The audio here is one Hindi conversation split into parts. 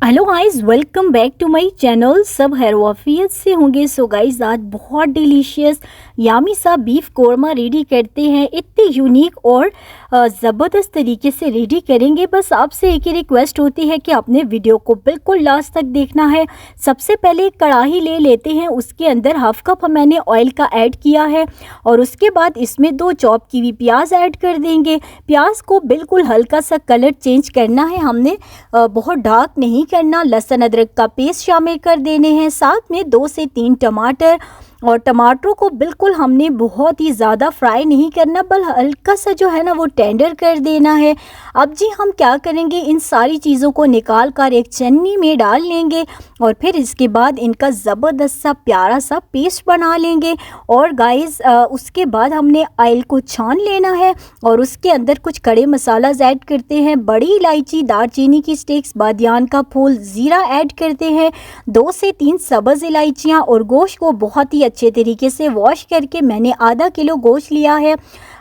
Hello guys, welcome back to my channel. सब हैरवाफियत से होंगे। सो गाइस, आज बहुत डिलीशियस यामी सा बीफ कोरमा रेडी करते हैं। इतने यूनिक और ज़बरदस्त तरीके से रेडी करेंगे। बस आपसे एक ही रिक्वेस्ट होती है कि आपने वीडियो को बिल्कुल लास्ट तक देखना है। सबसे पहले एक कढ़ाई ले लेते हैं, उसके अंदर हाफ कप मैंने ऑयल का ऐड किया है और उसके बाद इसमें 2 चॉप की हुई प्याज ऐड कर देंगे। प्याज को बिल्कुल हल्का सा कलर चेंज करना है, हमने बहुत डार्क नहीं करना। लहसुन अदरक का पेस्ट शामिल कर देने हैं, साथ में 2 से 3 टमाटर। और टमाटरों को बिल्कुल हमने बहुत ही ज़्यादा फ्राई नहीं करना, बल हल्का सा जो है ना वो टेंडर कर देना है। अब जी हम क्या करेंगे, इन सारी चीज़ों को निकाल कर एक छन्नी में डाल लेंगे और फिर इसके बाद इनका ज़बरदस्त सा प्यारा सा पेस्ट बना लेंगे। और गाइस उसके बाद हमने ऑयल को छान लेना है और उसके अंदर कुछ खड़े मसालाज ऐड करते हैं। बड़ी इलायची, दालचीनी की स्टिक्स, बादियान का फूल, ज़ीरा ऐड करते हैं, 2 से 3 सब्ज़ इलायचियाँ। और गोश्त को बहुत ही अच्छे तरीके से वॉश करके मैंने आधा किलो गोश्त लिया है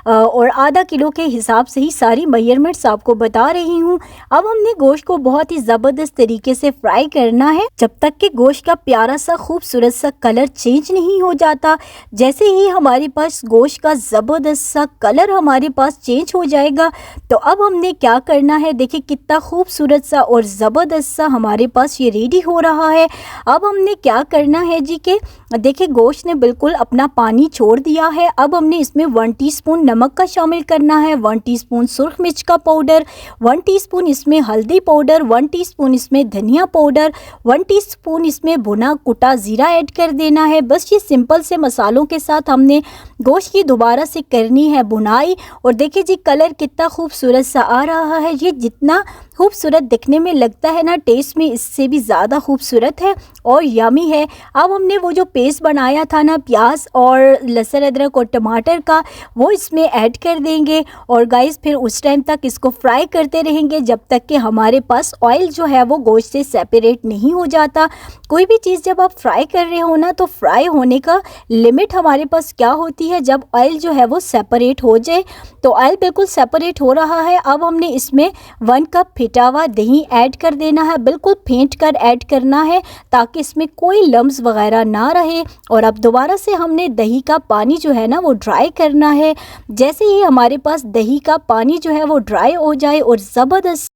और आधा किलो के हिसाब से ही सारी मेजरमेंट्स आपको बता रही हूँ। अब हमने गोश्त को बहुत ही ज़बरदस्त तरीके से फ्राई करना है जब तक कि गोश्त का प्यारा सा खूबसूरत सा कलर चेंज नहीं हो जाता। जैसे ही हमारे पास गोश्त का ज़बरदस्त सा कलर हमारे पास चेंज हो जाएगा तो अब हमने क्या करना है, देखिए कितना खूबसूरत सा और ज़बरदस्त सा हमारे पास ये रेडी हो रहा है। अब हमने क्या करना है जी के देखिए गोश्त ने बिल्कुल अपना पानी छोड़ दिया है। अब हमने इसमें 1 टीस्पून नमक का शामिल करना है, 1 टीस्पून सुर्ख मिर्च का पाउडर, 1 टीस्पून इसमें हल्दी पाउडर, 1 टीस्पून इसमें धनिया पाउडर, 1 टीस्पून इसमें भुना कुटा ज़ीरा ऐड कर देना है। बस ये सिंपल से मसालों के साथ हमने गोश्त की दोबारा से करनी है भुनाई। और देखिए जी कलर कितना खूबसूरत सा आ रहा है। ये जितना खूबसूरत दिखने में लगता है ना, टेस्ट में इससे भी ज़्यादा खूबसूरत है और यमी है। अब हमने वो जो पेस्ट बनाया था ना प्याज और लहसुन अदरक और टमाटर का, वो इसमें ऐड कर देंगे और गाइस फिर उस टाइम तक इसको फ्राई करते रहेंगे जब तक कि हमारे पास ऑयल जो है वो गोश्त से सेपरेट नहीं हो जाता। कोई भी चीज़ जब आप फ्राई कर रहे हो ना, तो फ्राई होने का लिमिट हमारे पास क्या होती है, जब ऑयल जो है वो सेपरेट हो जाए। तो ऑयल बिल्कुल सेपरेट हो रहा है। अब हमने इसमें 1 कप फिटा हुआ दही ऐड कर देना है, बिल्कुल फेंट कर ऐड करना है ताकि इसमें कोई लम्स वगैरह ना रहे। और अब दोबारा से हमने दही का पानी जो है ना वो ड्राई करना है। जैसे ही हमारे पास दही का पानी जो है वो ड्राई हो जाए और ज़बरदस्त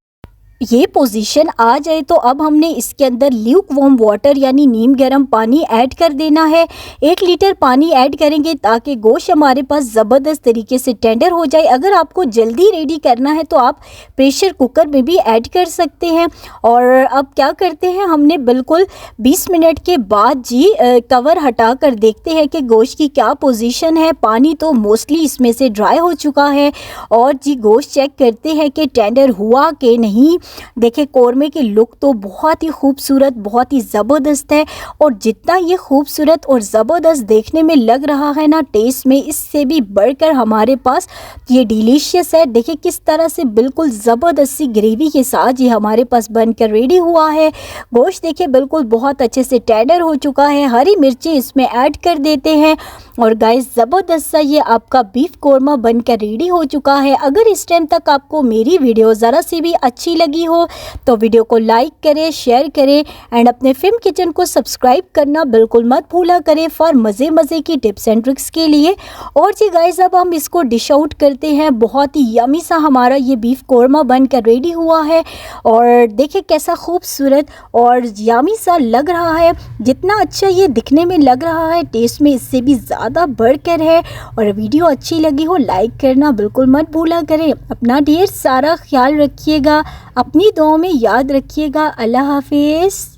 ये पोजीशन आ जाए तो अब हमने इसके अंदर ल्यूक वार्म वाटर यानी नीम गर्म पानी ऐड कर देना है। 1 लीटर पानी ऐड करेंगे ताकि गोश्त हमारे पास ज़बरदस्त तरीके से टेंडर हो जाए। अगर आपको जल्दी रेडी करना है तो आप प्रेशर कुकर में भी ऐड कर सकते हैं। और अब क्या करते हैं, हमने बिल्कुल 20 मिनट के बाद जी कवर हटा कर देखते हैं कि गोश्त की क्या पोजीशन है। पानी तो मोस्टली इसमें से ड्राई हो चुका है और जी गोश्त चेक करते हैं कि टेंडर हुआ कि नहीं। देखिए कोरमे की लुक तो बहुत ही खूबसूरत, बहुत ही ज़बरदस्त है और जितना ये खूबसूरत और ज़बरदस्त देखने में लग रहा है ना, टेस्ट में इससे भी बढ़कर हमारे पास ये डिलीशियस है। देखिए किस तरह से बिल्कुल ज़बरदस्त सी ग्रेवी के साथ ये हमारे पास बनकर रेडी हुआ है। गोश्त देखिए बिल्कुल बहुत अच्छे से टेंडर हो चुका है। हरी मिर्ची इसमें ऐड कर देते हैं और गाइस ज़बरदस्त सा ये आपका बीफ कोरमा बनकर रेडी हो चुका है। अगर इस टाइम तक आपको मेरी वीडियो ज़रा सी भी अच्छी लगी हो तो वीडियो को लाइक करें, शेयर करें एंड अपने फिल्म किचन को सब्सक्राइब करना बिल्कुल मत भूला करें फॉर मज़े की टिप्स एंड ट्रिक्स के लिए। और जी गाइस अब हम इसको डिश आउट करते हैं। बहुत ही यमी सा हमारा ये बीफ कोरमा बनकर रेडी हुआ है और देखिए कैसा खूबसूरत और यमी सा लग रहा है। जितना अच्छा ये दिखने में लग रहा है, टेस्ट में इससे भी ज़्यादा बढ़कर है। और वीडियो अच्छी लगी हो लाइक करना बिल्कुल मत भूला करें। अपना ढेर सारा ख्याल रखिएगा, अपनी दुआओं में याद रखिएगा। अल्लाह हाफिज़।